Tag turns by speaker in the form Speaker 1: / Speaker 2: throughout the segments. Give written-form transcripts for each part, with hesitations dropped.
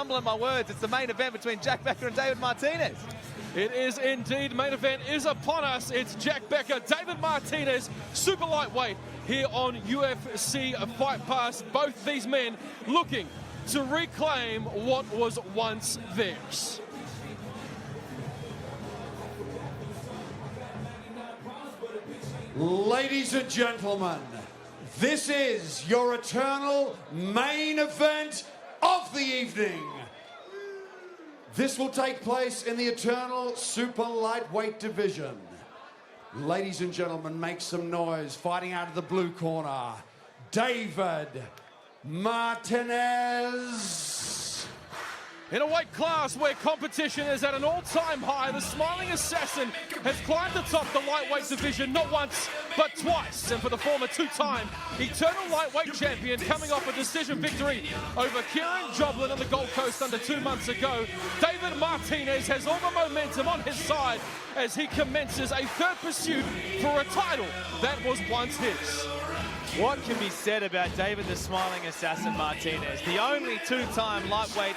Speaker 1: Stumbling my words, it's the main event between Jack Becker and David Martinez.
Speaker 2: It is indeed. Main event is upon us. It's Jack Becker, David Martinez, super lightweight here on UFC Fight Pass. Both these men looking to reclaim what was once theirs.
Speaker 3: Ladies and gentlemen, this is your eternal main event of the evening. This will take place in the Eternal Super Lightweight division. Ladies and gentlemen, make some noise. Fighting out of the blue corner, David Martinez.
Speaker 2: In a weight class where competition is at an all-time high, the smiling assassin has climbed atop the lightweight division not once, but twice. And for the former two-time Eternal Lightweight champion, coming off a decision victory over Kieran Joblin on the Gold Coast under 2 months ago, David Martinez has all the momentum on his side as he commences a third pursuit for a title that was once his.
Speaker 1: What can be said about David the Smiling Assassin Martinez? The only two-time lightweight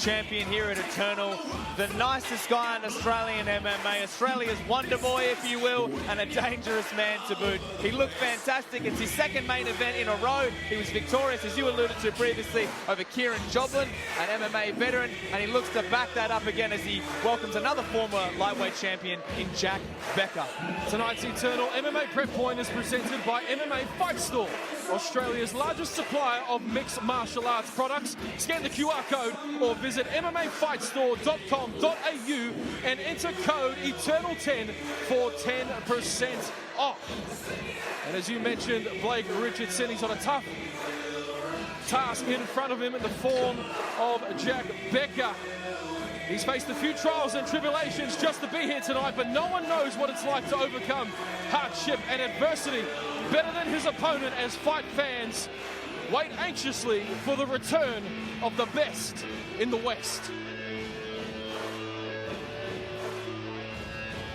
Speaker 1: champion here at Eternal. The nicest guy in Australian MMA. Australia's wonder boy, if you will, and a dangerous man to boot. He looked fantastic. It's his second main event in a row. He was victorious, as you alluded to previously, over Kieran Joblin, an MMA veteran, and he looks to back that up again as he welcomes another former lightweight champion in Jack Becker.
Speaker 2: Tonight's Eternal MMA Prep Point is presented by MMA Fight Store, Australia's largest supplier of mixed martial arts products. Scan the QR code or visit MMAFightStore.com.au and enter code ETERNAL10 for 10% off. And as you mentioned, Blake Richardson, he's on a tough task in front of him in the form of Jack Becker. He's faced a few trials and tribulations just to be here tonight, but no one knows what it's like to overcome hardship and adversity better than his opponent, as fight fans wait anxiously for the return of the best in the West.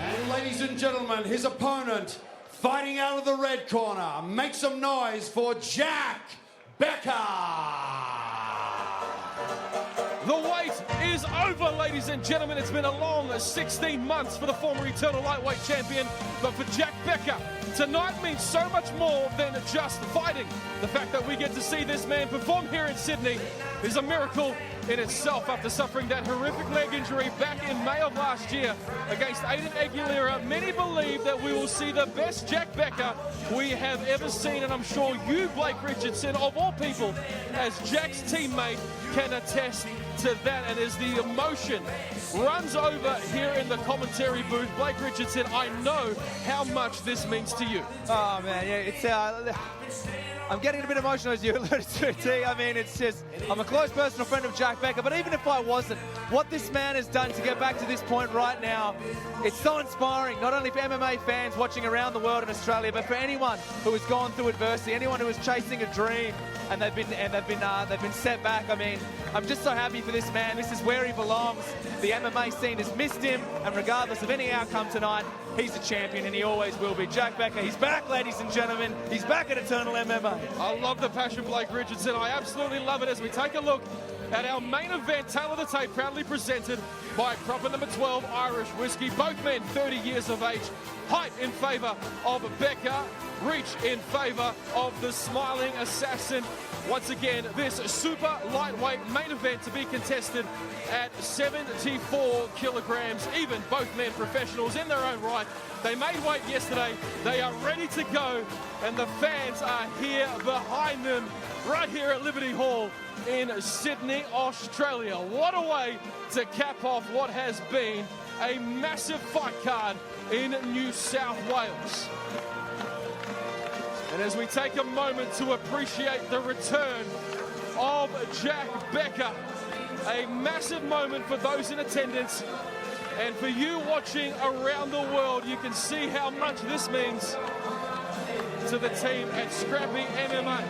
Speaker 3: And ladies and gentlemen, his opponent, fighting out of the red corner, make some noise for Jack Becker.
Speaker 2: The wait is over, ladies and gentlemen. It's been a long 16 months for the former Eternal Lightweight champion, but for Jack Becker, tonight means so much more than just fighting. The fact that we get to see this man perform here in Sydney is a miracle in itself after suffering that horrific leg injury back in May of last year against Aiden Aguilera. Many believe that we will see the best Jack Becker we have ever seen, and I'm sure you, Blake Richardson, of all people, as Jack's teammate, can attest to that. And as the emotion runs over here in the commentary booth, Blake Richardson, I know how much this means to you.
Speaker 1: Oh man, yeah, it's I'm getting a bit emotional, as you alluded to, T. I mean, it's just, I'm a close personal friend of Jack Becker, but even if I wasn't, what this man has done to get back to this point right now, it's so inspiring, not only for MMA fans watching around the world in Australia, but for anyone who has gone through adversity, anyone who is chasing a dream and they've been set back. I mean, I'm just so happy for this man. This is where he belongs. The MMA scene has missed him, and regardless of any outcome tonight, he's a champion, and he always will be. Jack Becker, he's back, ladies and gentlemen. He's back at Eternal MMA.
Speaker 2: I love the passion, Blake Richardson. I absolutely love it as we take a look at our main event. Tail of the Tape, proudly presented by Proper Number 12 Irish Whiskey. Both men 30 years of age. Height in favour of Becker. Reach in favour of the Smiling Assassin. Once again, this super lightweight main event to be contested at 74 kilograms. Even, both men professionals in their own right. They made weight yesterday. They are ready to go, and the fans are here behind them, right here at Liberty Hall in Sydney, Australia. What a way to cap off what has been a massive fight card in New South Wales. And as we take a moment to appreciate the return of Jack Becker, a massive moment for those in attendance, and for you watching around the world, you can see how much this means to the team at Scrappy MMA.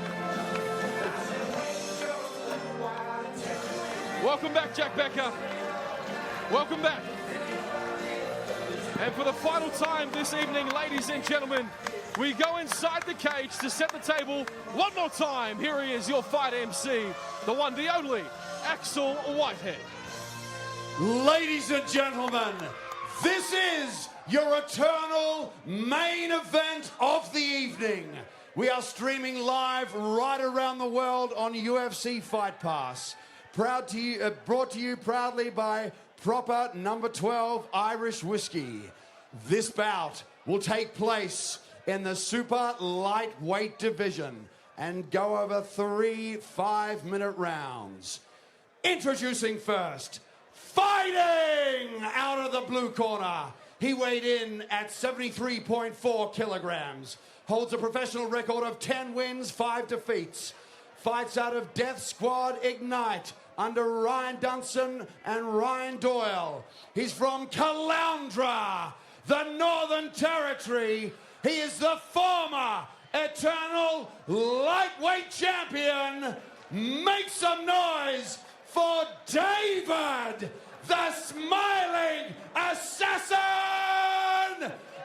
Speaker 2: Welcome back, Jack Becker. Welcome back. And for the final time this evening, ladies and gentlemen, we go inside the cage to set the table one more time. Here he is, your fight MC, the one, the only, Axel Whitehead.
Speaker 3: Ladies and gentlemen, this is your eternal main event of the evening. We are streaming live right around the world on UFC Fight Pass. Brought to you proudly by Proper number 12 Irish Whiskey. This bout will take place in the super lightweight division and go over 3 5-minute rounds. Introducing first, fighting out of the blue corner. He weighed in at 73.4 kilograms. Holds a professional record of 10 wins, 5 defeats. Fights out of DeathSquad Ignite under Ryan Dunstan and Ryan Doyle. He's from Caloundra, the Northern Territory. He is the former Eternal Lightweight Champion. Make some noise for David, the Smiling Assassin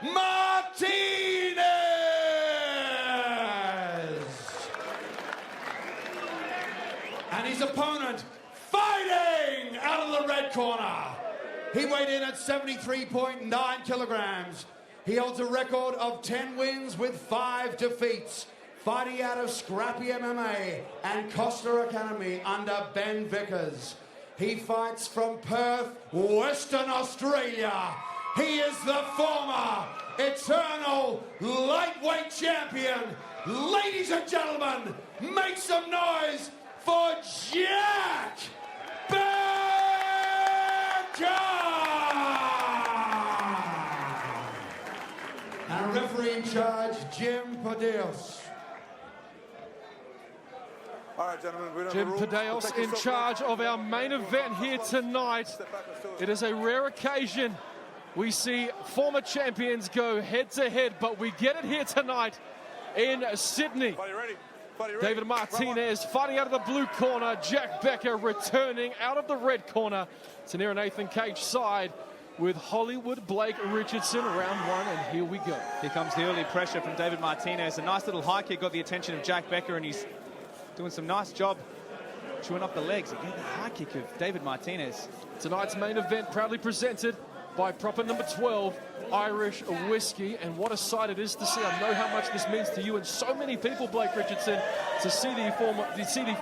Speaker 3: Martinez! And his opponent, fighting out of the red corner. He weighed in at 73.9 kilograms. He holds a record of 10 wins with 5 defeats. Fighting out of Scrappy MMA and Costa Academy under Ben Vickers. He fights from Perth, Western Australia. He is the former Eternal Lightweight Champion. Ladies and gentlemen, make some noise for Jack Becker! And referee in charge, Jim Padeos.
Speaker 4: All right, gentlemen, we don't
Speaker 2: Jim
Speaker 4: have a rule.
Speaker 2: Padeos in charge of our main event here tonight. It is a rare occasion. We see former champions go head-to-head, but we get it here tonight in Sydney.
Speaker 4: Fight ready.
Speaker 2: David Martinez fighting out of the blue corner. Jack Becker returning out of the red corner to near an 8th and cage side with Hollywood Blake Richardson, round 1, and here we go.
Speaker 1: Here comes the early pressure from David Martinez. A nice little high kick got the attention of Jack Becker, and he's doing some nice job chewing up the legs. Again, the high kick of David Martinez.
Speaker 2: Tonight's main event proudly presented by Proper number 12 Irish Whiskey, and what a sight it is to see. I know how much this means to you and so many people, Blake Richardson, to see the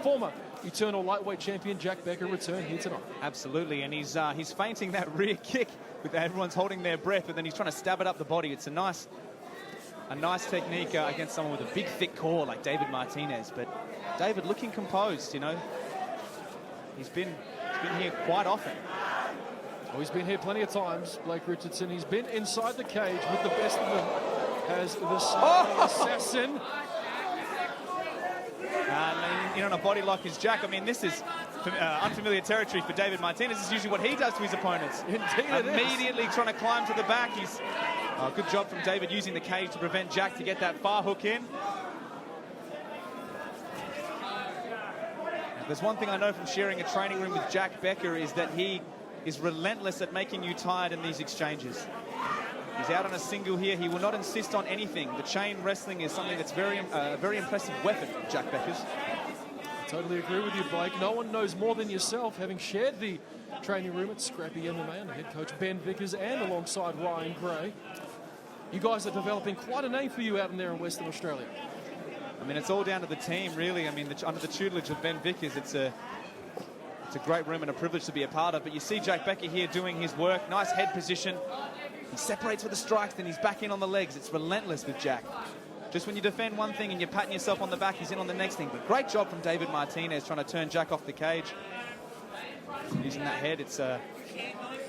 Speaker 2: former Eternal Lightweight Champion Jack Becker return here tonight.
Speaker 1: Absolutely, and he's feinting that rear kick with everyone's holding their breath, but then he's trying to stab it up the body. It's a nice technique against someone with a big, thick core like David Martinez. But David looking composed, you know. He's been here quite often.
Speaker 2: Oh, he's been here plenty of times, Blake Richardson. He's been inside the cage with the best of them as the assassin.
Speaker 1: In on a body lock is Jack. I mean, this is unfamiliar territory for David Martinez. This is usually what he does to his opponents.
Speaker 2: Indeed,
Speaker 1: immediately trying to climb to the back. Good job from David using the cage to prevent Jack to get that far hook in. There's one thing I know from sharing a training room with Jack Becker is that he is relentless at making you tired in these exchanges. He's out on a single here. He will not insist on anything. The chain wrestling is something that's very impressive weapon, Jack Becker's.
Speaker 2: I totally agree with you, Blake. No one knows more than yourself, having shared the training room at Scrappy MMA under head coach Ben Vickers and alongside Ryan Gray. You guys are developing quite a name for you out in there in Western Australia.
Speaker 1: I mean, it's all down to the team, really. I mean, under the tutelage of Ben Vickers, it's a great room and a privilege to be a part of. But you see Jack Becker here doing his work. Nice head position. He separates with the strikes, then he's back in on the legs. It's relentless with Jack. Just when you defend one thing and you're patting yourself on the back, he's in on the next thing. But great job from David Martinez trying to turn Jack off the cage. Using that head, it's a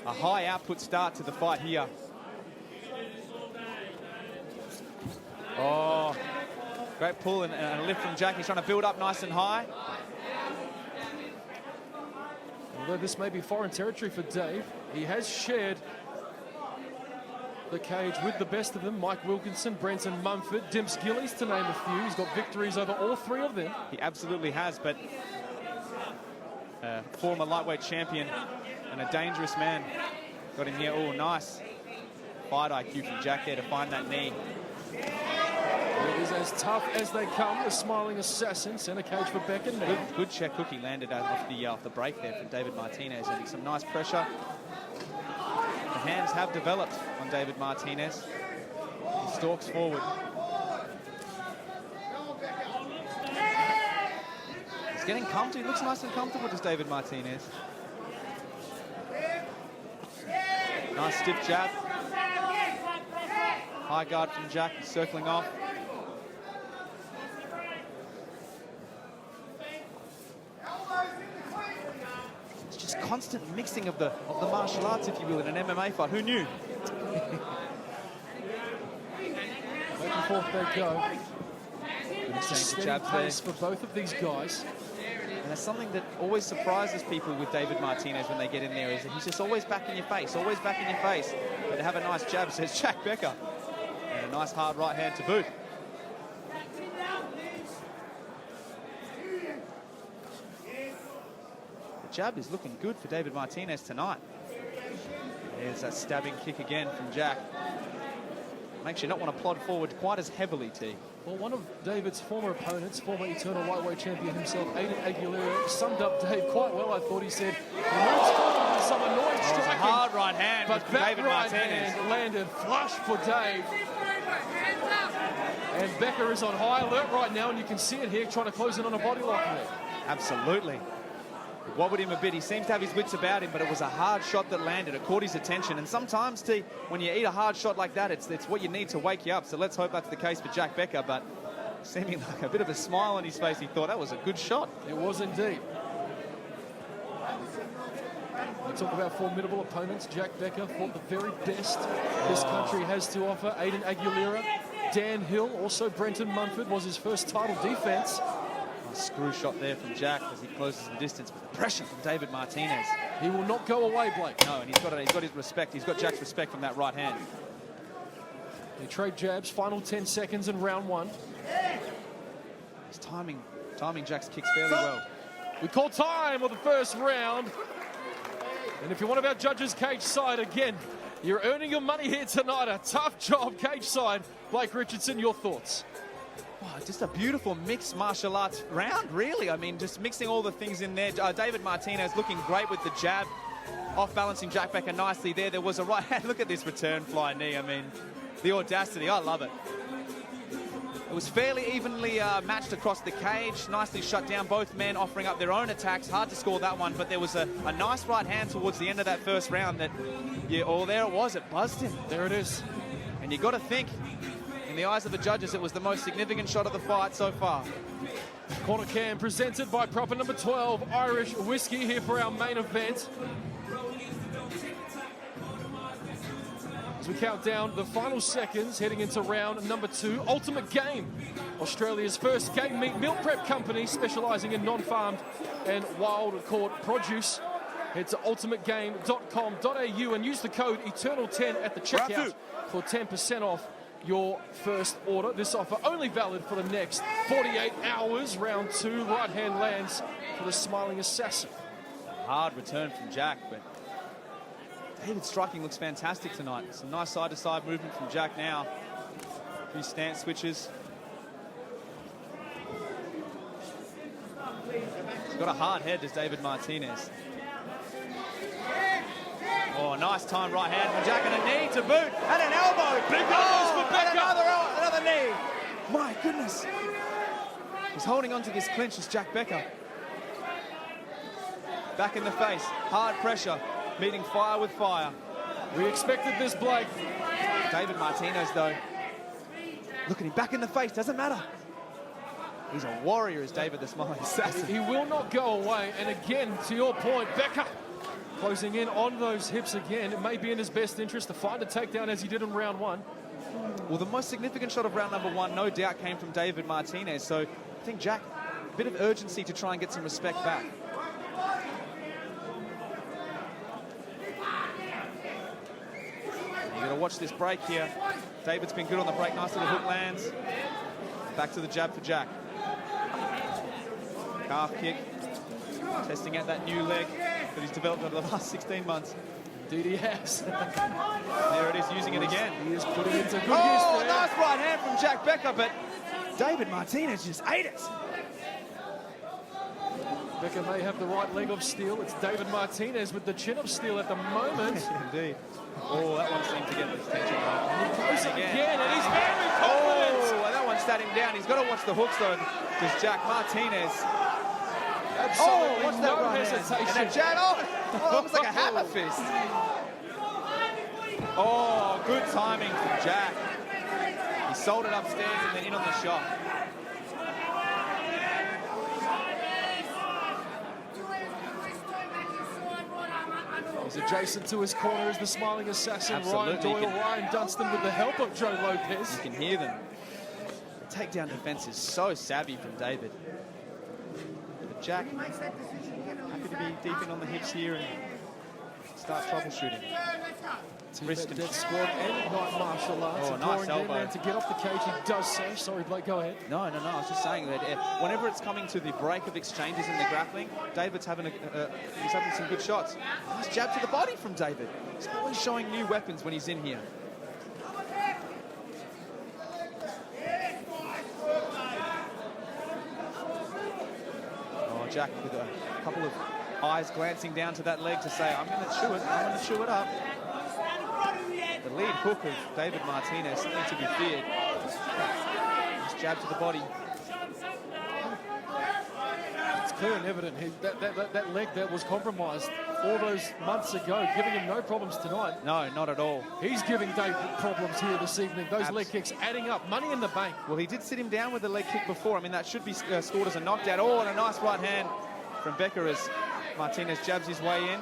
Speaker 1: high output start to the fight here. Oh, great pull and a lift from Jack. He's trying to build up nice and high.
Speaker 2: Although this may be foreign territory for Dave, he has shared the cage with the best of them. Mike Wilkinson, Brenton Mumford, Dimps Gillies, to name a few. He's got victories over all 3 of them.
Speaker 1: He absolutely has, but former lightweight champion and a dangerous man. Got him here. Oh, nice fight IQ from Jack there to find that knee.
Speaker 2: It is as tough as they come, the smiling assassin. Center cage for Becker now.
Speaker 1: Good check hook he landed off the break there from David Martinez. And some nice pressure. The hands have developed on David Martinez. He stalks forward. He's getting comfortable. He looks nice and comfortable, does David Martinez. Nice stiff jab. High guard from Jack, he's circling off. It's just constant mixing of the martial arts, if you will, in an MMA fight. Who knew?
Speaker 2: Back and forth they go.
Speaker 1: Steady jab
Speaker 2: pace for both of these guys.
Speaker 1: And that's something that always surprises people with David Martinez when they get in there, is that he's just always back in your face, always back in your face. But to have a nice jab, says Jack Becker. And a nice hard right hand to boot. The jab is looking good for David Martinez tonight. There's that stabbing kick again from Jack. Makes you not want to plod forward quite as heavily, T.
Speaker 2: Well, one of David's former opponents, former Eternal Lightweight champion himself, Aiden Aguilera, summed up Dave quite well. I thought he said, he moves forward with some annoying striking.
Speaker 1: A hard right hand,
Speaker 2: but that
Speaker 1: David
Speaker 2: right
Speaker 1: Martinez
Speaker 2: hand landed flush for Dave. And Becker is on high alert right now, and you can see it here, trying to close in on a body lock there.
Speaker 1: Absolutely. It wobbled him a bit. He seems to have his wits about him, but it was a hard shot that landed. It caught his attention. And sometimes, T, when you eat a hard shot like that, it's what you need to wake you up. So let's hope that's the case for Jack Becker. But seeming like a bit of a smile on his face, he thought that was a good shot.
Speaker 2: It was indeed. We talk about formidable opponents. Jack Becker fought the very best this country has to offer. Aiden Aguilera, Dan Hill, also Brenton Munford was his first title defense.
Speaker 1: Screw shot there from Jack as he closes the distance, but the pressure from David Martinez.
Speaker 2: He will not go away, Blake.
Speaker 1: No, and he's got his respect. He's got Jack's respect from that right hand.
Speaker 2: They trade jabs, final 10 seconds in round one.
Speaker 1: He's timing Jack's kicks fairly well.
Speaker 2: We call time of the first round. And if you're one of our judges cage side, again, you're earning your money here tonight. A tough job cage side. Blake Richardson, your thoughts?
Speaker 1: Oh, just a beautiful mixed martial arts round, really. I mean, just mixing all the things in there. David Martinez looking great with the jab, off-balancing Jack Becker nicely there. There was a right hand. Look at this return fly knee. I mean, the audacity. I love it. It was fairly evenly matched across the cage. Nicely shut down. Both men offering up their own attacks. Hard to score that one, but there was a nice right hand towards the end of that first round that, there it was. It buzzed him.
Speaker 2: There it is.
Speaker 1: And you got to think, in the eyes of the judges, it was the most significant shot of the fight so far.
Speaker 2: Corner cam presented by proper number 12, Irish Whiskey, here for our main event. As we count down the final seconds, heading into round number 2, Ultimate Game, Australia's first game meat meal prep company specialising in non-farmed and wild-caught produce. Head to ultimategame.com.au and use the code ETERNAL10 at the checkout for 10% off your first order. This offer only valid for the next 48 hours. Round 2, right hand lands for the smiling assassin.
Speaker 1: Hard return from Jack, but David's striking looks fantastic tonight. Some nice side-to-side movement from Jack now. A few stance switches. He's got a hard head, does David Martinez. Oh, nice time right hand from Jack, and a knee to boot, and an elbow.
Speaker 2: Big elbows for Becker.
Speaker 1: And another knee. My goodness. He's holding on to this clinch as Jack Becker. Back in the face, hard pressure, meeting fire with fire.
Speaker 2: We expected this, Blake.
Speaker 1: David Martinez, though, look at him, back in the face, doesn't matter. He's a warrior, is David the Smiling Assassin.
Speaker 2: He will not go away, and again, to your point, Becker closing in on those hips again. It may be in his best interest to find a takedown as he did in round 1.
Speaker 1: Well, the most significant shot of round number 1, no doubt, came from David Martinez. So I think Jack, a bit of urgency to try and get some respect back. You got to watch this break here. David's been good on the break. Nice little hook lands. Back to the jab for Jack. Calf kick. Testing out that new leg that he's developed over the last 16 months.
Speaker 2: Indeed he has.
Speaker 1: There it is, using it again.
Speaker 2: He is putting it to good use
Speaker 1: Oh,
Speaker 2: there.
Speaker 1: nice right hand from Jack Becker, but David Martinez just ate it.
Speaker 2: Becker may have the right leg of steel. It's David Martinez with the chin of steel at the moment.
Speaker 1: Indeed. Oh, that one seemed to get the attention.
Speaker 2: Again, and he's very confident.
Speaker 1: Oh, that one sat him down. He's got to watch the hooks, though, because Jack Martinez.
Speaker 2: Absolutely
Speaker 1: what's that
Speaker 2: no
Speaker 1: right
Speaker 2: hesitation.
Speaker 1: And then Jack, almost like a hammer fist. Oh, good timing from Jack. He sold it upstairs and then in on the shot.
Speaker 2: He's adjacent to his corner is the smiling assassin,
Speaker 1: Absolutely.
Speaker 2: Ryan Doyle, Ryan Dunstan with the help of Joe Lopez.
Speaker 1: You can hear them. The takedown defense is so savvy from David. But Jack, happy to be deep in on the hips here and start troubleshooting.
Speaker 2: DeathSquad and Night Martial Arts.
Speaker 1: Oh, nice elbow.
Speaker 2: Man to get off the cage, he does so. Sorry, Blake, go ahead.
Speaker 1: No, I was just saying that whenever it's coming to the break of exchanges in the grappling, David's having he's having some good shots. Nice jab to the body from David. He's always showing new weapons when he's in here. Oh, Jack with a couple of eyes glancing down to that leg to say, I'm going to chew it. I'm going to chew it up. The lead hook of David Martinez, something to be feared. Nice jab to the body.
Speaker 2: It's clear and evident that leg that was compromised all those months ago, giving him no problems tonight.
Speaker 1: No, not at all.
Speaker 2: He's giving David problems here this evening. Those leg kicks adding up. Money in the bank.
Speaker 1: Well, he did sit him down with a leg kick before. I mean, that should be scored as a knockdown. Oh, and a nice right hand from Becker as Martinez jabs his way in.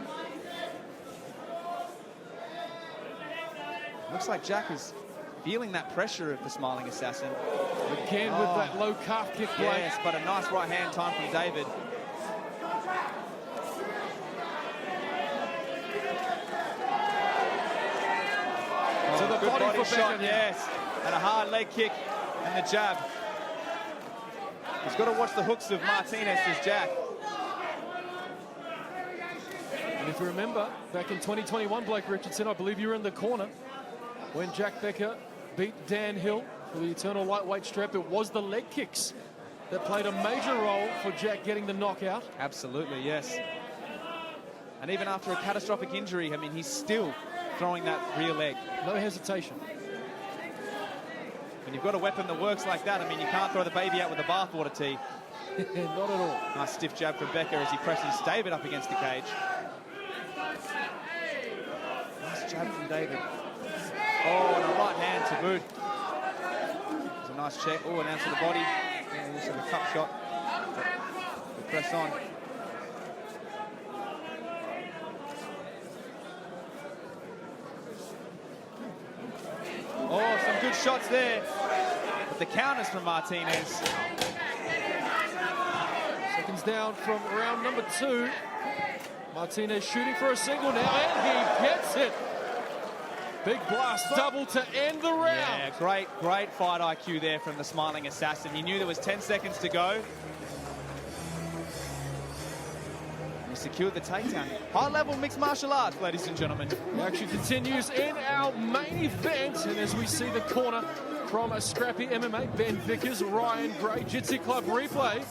Speaker 1: Looks like Jack is feeling that pressure of the smiling assassin.
Speaker 2: Again with that low calf kick, Blake.
Speaker 1: Yes, but a nice right hand time from David.
Speaker 2: To the
Speaker 1: good
Speaker 2: body for
Speaker 1: shot,
Speaker 2: Becker.
Speaker 1: yes. And a hard leg kick and the jab. He's got to watch the hooks of Martinez as Jack.
Speaker 2: And if you remember, back in 2021, Blake Richardson, I believe you were in the corner when Jack Becker beat Dan Hill for the Eternal Lightweight strap. It was the leg kicks that played a major role for Jack getting the knockout.
Speaker 1: Absolutely, yes. And even after a catastrophic injury, I mean, he's still throwing that rear leg.
Speaker 2: No hesitation.
Speaker 1: When you've got a weapon that works like that, I mean, you can't throw the baby out with the bathwater tea.
Speaker 2: Not at all.
Speaker 1: Nice stiff jab from Becker as he presses David up against the cage. Nice jab from David. Oh, and a right hand to boot. It's a nice check. Oh, and out to the body. And also the cup shot. The press on. Oh, some good shots there. But the counters from Martinez.
Speaker 2: Seconds down from round number 2. Martinez shooting for a single now, and he gets it. Big blast, double to end the round.
Speaker 1: Yeah, great fight IQ there from the smiling assassin. He knew there was 10 seconds to go. He secured the takedown. High-level mixed martial arts, ladies and gentlemen.
Speaker 2: The action continues in our main event, and as we see the corner from Scrappy MMA, Ben Vickers, Ryan Gray, Jitsi Club replay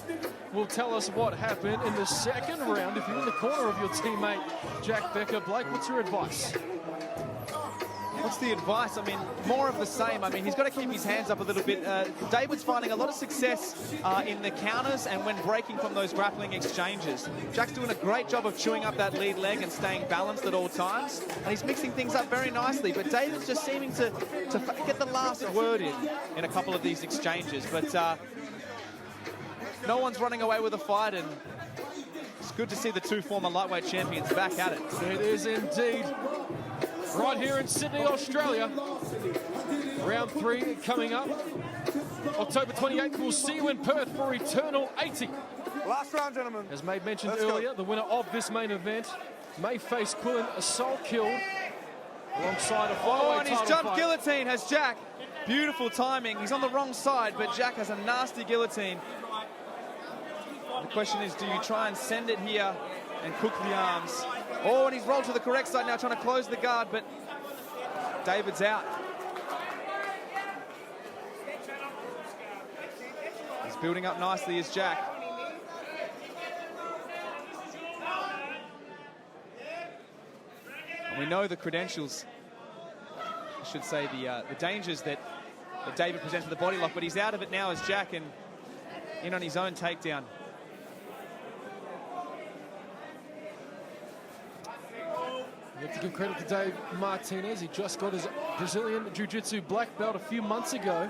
Speaker 2: will tell us what happened in the second round. If you're in the corner of your teammate, Jack Becker, Blake, what's your advice?
Speaker 1: What's the advice? I mean, more of the same. I mean, he's got to keep his hands up a little bit. David's finding a lot of success in the counters and when breaking from those grappling exchanges. Jack's doing a great job of chewing up that lead leg and staying balanced at all times. And he's mixing things up very nicely. But David's just seeming to get the last word in a couple of these exchanges. But no one's running away with a fight, and it's good to see the two former lightweight champions back at it.
Speaker 2: It is indeed. Right here in Sydney, Australia. Round 3 coming up. October 28th, we'll see you in Perth for Eternal 80.
Speaker 4: Last round, gentlemen.
Speaker 2: As Made mentioned
Speaker 4: Let's
Speaker 2: earlier,
Speaker 4: go.
Speaker 2: the winner of this main event may face Quillen assault killed alongside a
Speaker 1: Oh,
Speaker 2: flyweight
Speaker 1: and he's
Speaker 2: title
Speaker 1: jumped
Speaker 2: fight.
Speaker 1: guillotine, has Jack. Beautiful timing. He's on the wrong side, but Jack has a nasty guillotine. The question is, do you try and send it here and cook the arms? Oh, and he's rolled to the correct side now, trying to close the guard, but David's out. Building up nicely is Jack. And we know the credentials, I should say the dangers that David presents with the body lock, but he's out of it now as Jack and in on his own takedown.
Speaker 2: You have to give credit to Dave Martinez. He just got his Brazilian Jiu-Jitsu black belt a few months ago.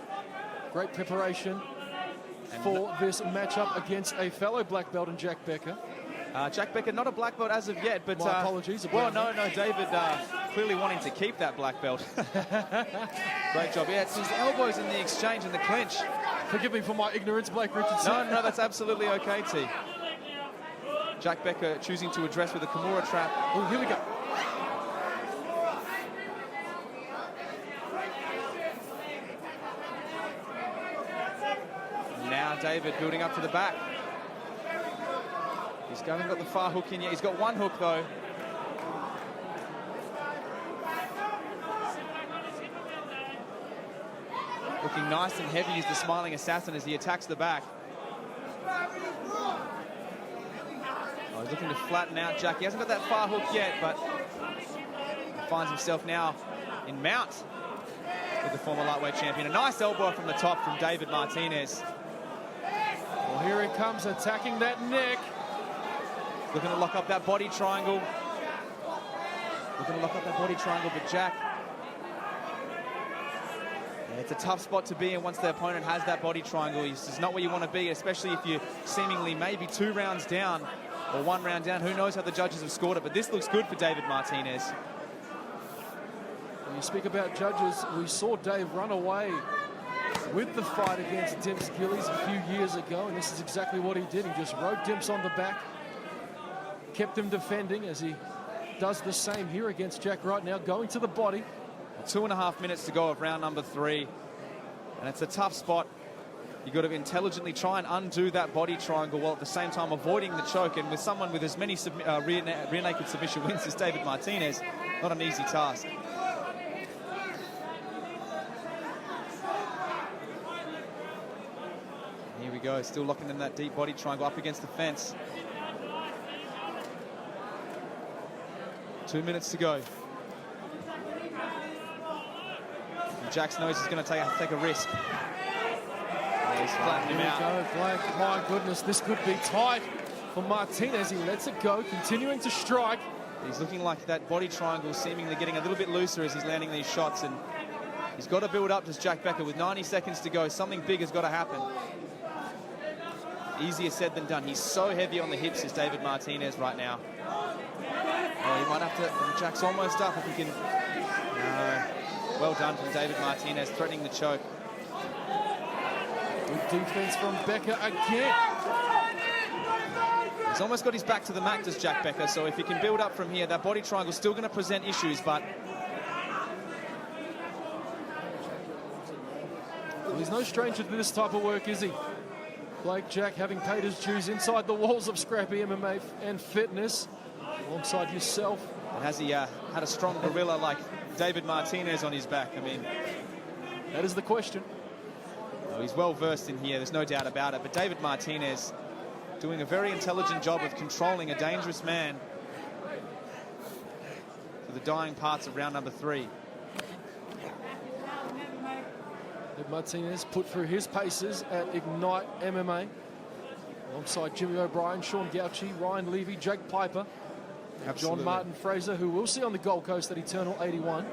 Speaker 2: Great preparation for this matchup against a fellow black belt in Jack Becker.
Speaker 1: Jack Becker, not a black belt as of yet, but...
Speaker 2: My apologies.
Speaker 1: Well, no, David clearly wanting to keep that black belt. Great job. Yeah, it's his elbows in the exchange and the clinch.
Speaker 2: Forgive me for my ignorance, Blake Richardson.
Speaker 1: No, that's absolutely okay, T. Jack Becker choosing to address with a Kimura trap.
Speaker 2: Oh, here we go.
Speaker 1: Now David building up to the back. He's haven't got the far hook in yet. He's got one hook though. Looking nice and heavy is the smiling assassin as he attacks the back. Oh, he's looking to flatten out Jack. He hasn't got that far hook yet, but he finds himself now in mount with the former lightweight champion. A nice elbow from the top from David Martinez.
Speaker 2: Well, here he comes attacking that neck.
Speaker 1: Looking to lock up that body triangle. But Jack... Yeah, it's a tough spot to be in once the opponent has that body triangle. It's not where you want to be, especially if you're seemingly maybe 2 rounds down or 1 round down. Who knows how the judges have scored it, but this looks good for David Martinez.
Speaker 2: When you speak about judges, we saw Dave run away with the fight against Dimps Gillies a few years ago, and this is exactly what he did. He just rode Dimps on the back, kept him defending as he does the same here against Jack right now, going to the body.
Speaker 1: 2.5 minutes to go of round number 3, and it's a tough spot. You've got to intelligently try and undo that body triangle while at the same time avoiding the choke, and with someone with as many rear naked submission wins as David Martinez, not an easy task. Here we go, still locking in that deep body triangle up against the fence. 2 minutes to go. And Jack knows he's going to take a risk. Oh, he's flattened him out.
Speaker 2: Go, Blake. My goodness, this could be tight for Martinez. He lets it go, continuing to strike.
Speaker 1: He's looking like that body triangle seemingly getting a little bit looser as he's landing these shots, and he's got to build up, does Jack Becker, with 90 seconds to go. Something big has got to happen. Easier said than done. He's so heavy on the hips as David Martinez right now. Oh, he might have to... Jack's almost up if he can... No. Well done from David Martinez, threatening the choke.
Speaker 2: Good defense from Becker again.
Speaker 1: He's almost got his back to the mat, does Jack Becker, so if he can build up from here, that body triangle's still going to present issues, but...
Speaker 2: Well, he's no stranger to this type of work, is he? Blake Jack having paid his dues inside the walls of Scrappy MMA and Fitness, alongside yourself.
Speaker 1: And has he had a strong gorilla like David Martinez on his back? I mean...
Speaker 2: That is the question.
Speaker 1: Oh, he's well versed in here, there's no doubt about it, but David Martinez doing a very intelligent job of controlling a dangerous man for the dying parts of round number 3.
Speaker 2: Martinez put through his paces at Ignite MMA alongside Jimmy O'Brien, Sean Gauchi, Ryan Levy, Jake Piper, and John Martin Fraser, who we'll see on the Gold Coast at Eternal 81.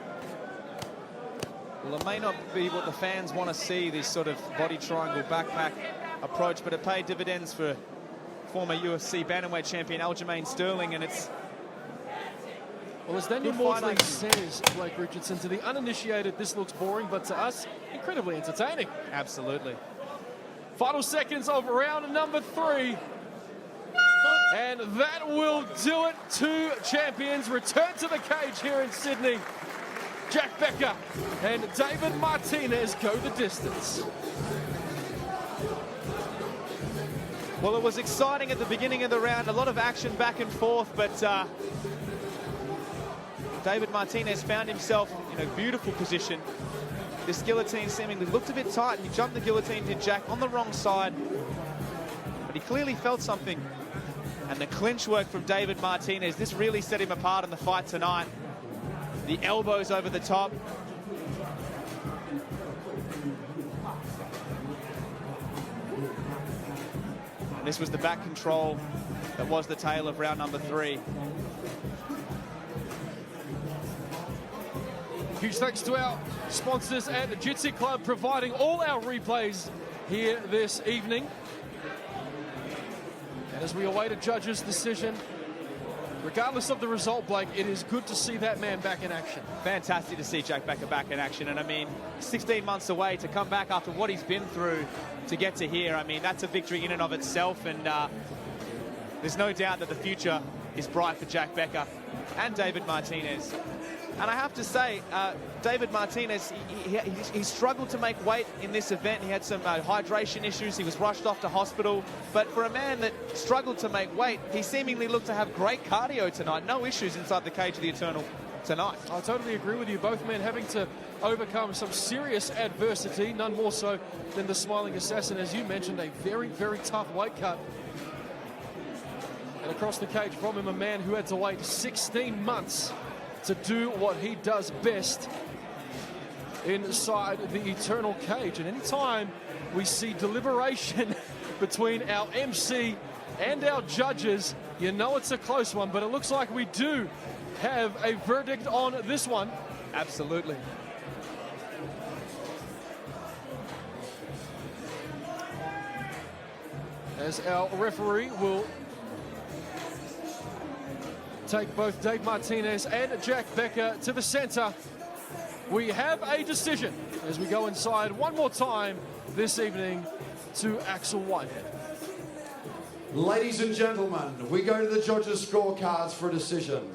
Speaker 1: Well, it may not be what the fans want to see, this sort of body triangle backpack approach, but it paid dividends for former UFC bantamweight champion Aljamain Sterling, and it's...
Speaker 2: Well, as Daniel Maudsley says, Blake Richardson, to the uninitiated, this looks boring, but to us, incredibly entertaining.
Speaker 1: Absolutely.
Speaker 2: Final seconds of round number 3. And that will do it. 2 champions return to the cage here in Sydney. Jack Becker and David Martinez go the distance.
Speaker 1: Well, it was exciting at the beginning of the round, a lot of action back and forth, but David Martinez found himself in a beautiful position This guillotine seemingly looked a bit tight. He jumped the guillotine, did Jack, on the wrong side. But he clearly felt something. And the clinch work from David Martinez, this really set him apart in the fight tonight. The elbows over the top. And this was the back control that was the tail of round number 3.
Speaker 2: Huge thanks to our sponsors at the Jitsi Club, providing all our replays here this evening. And as we await a judge's decision, regardless of the result, Blake, it is good to see that man back in action.
Speaker 1: Fantastic to see Jack Becker back in action. And I mean, 16 months away to come back after what he's been through to get to here. I mean, that's a victory in and of itself. And there's no doubt that the future is bright for Jack Becker and David Martinez. And I have to say, David Martinez, he struggled to make weight in this event. He had some hydration issues. He was rushed off to hospital. But for a man that struggled to make weight, he seemingly looked to have great cardio tonight. No issues inside the cage of the Eternal tonight.
Speaker 2: I totally agree with you. Both men having to overcome some serious adversity, none more so than the Smiling Assassin. As you mentioned, a very, very tough weight cut. And across the cage from him, a man who had to wait 16 months to do what he does best inside the Eternal cage. And anytime we see deliberation between our MC and our judges, you know it's a close one, but it looks like we do have a verdict on this one.
Speaker 1: Absolutely.
Speaker 2: As our referee will take both Dave Martinez and Jack Becker to the center, we have a decision as we go inside one more time this evening to Axel Whitehead.
Speaker 3: Ladies and gentlemen, we go to the judges' scorecards for a decision.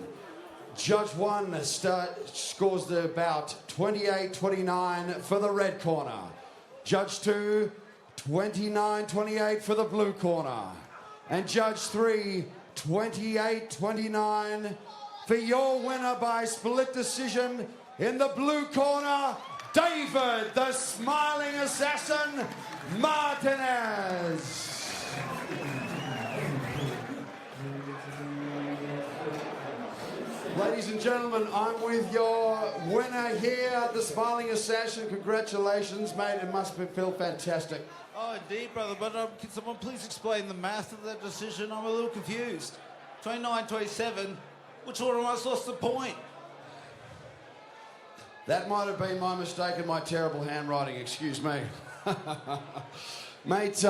Speaker 3: Judge 1 scores the bout 28-29 for the red corner. Judge 2, 29-28 for the blue corner. And Judge 3, 28-29 for your winner by split decision in the blue corner, David the Smiling Assassin Martinez. Ladies and gentlemen, I'm with your winner here, the Smiling Assassin. Congratulations, mate. It must feel fantastic.
Speaker 5: Oh, indeed, brother. But can someone please explain the math of that decision? I'm a little confused. 29-27. Which one of us lost the point?
Speaker 3: That might have been my mistake and my terrible handwriting. Excuse me. Mate,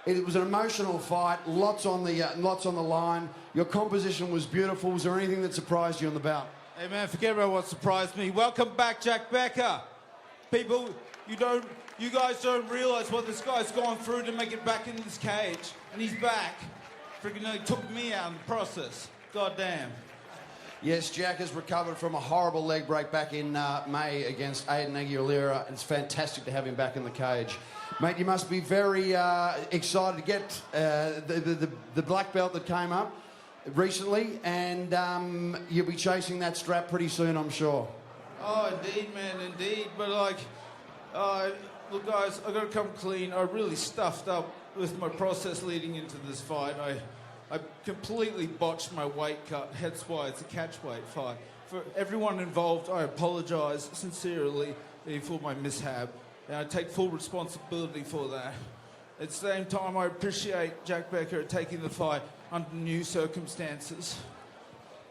Speaker 3: it was an emotional fight. Lots on the line. Your composition was beautiful. Was there anything that surprised you on the bout?
Speaker 5: Hey, man, forget about what surprised me. Welcome back, Jack Becker. People, you guys don't realise what this guy's gone through to make it back in this cage. And he's back. Freaking nearly took me out in the process. God damn.
Speaker 3: Yes, Jack has recovered from a horrible leg break back in May against Aiden Aguilera. It's fantastic to have him back in the cage. Mate, you must be very excited to get the black belt that came up recently, and you'll be chasing that strap pretty soon, I'm sure.
Speaker 5: Oh, indeed, man, indeed. But, like, look, guys, I've got to come clean. I really stuffed up with my process leading into this fight. I completely botched my weight cut, hence why it's a catch weight fight. For everyone involved, I apologise sincerely for my mishap, and I take full responsibility for that. At the same time, I appreciate Jack Becker taking the fight under new circumstances.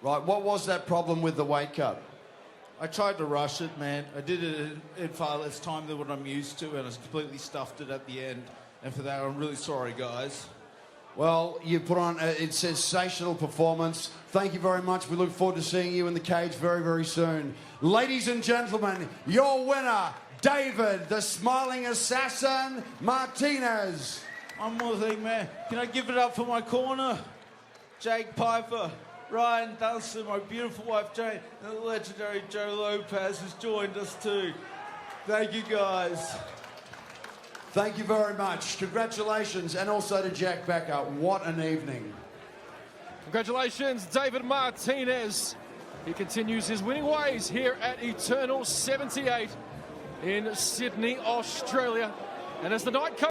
Speaker 3: Right, what was that problem with the weight cut?
Speaker 5: I tried to rush it, man. I did it in far less time than what I'm used to, and I completely stuffed it at the end. And for that, I'm really sorry, guys.
Speaker 3: Well, you put on a sensational performance. Thank you very much. We look forward to seeing you in the cage very, very soon. Ladies and gentlemen, your winner, David, the Smiling Assassin Martinez.
Speaker 5: One more thing, man. Can I give it up for my corner? Jake Piper, Ryan Dunstan, my beautiful wife Jane, and the legendary Joe Lopez, who's joined us too. Thank you, guys.
Speaker 3: Thank you very much. Congratulations, and also to Jack Becker. What an evening.
Speaker 2: Congratulations, David Martinez. He continues his winning ways here at Eternal 78. in Sydney, Australia. And as the night comes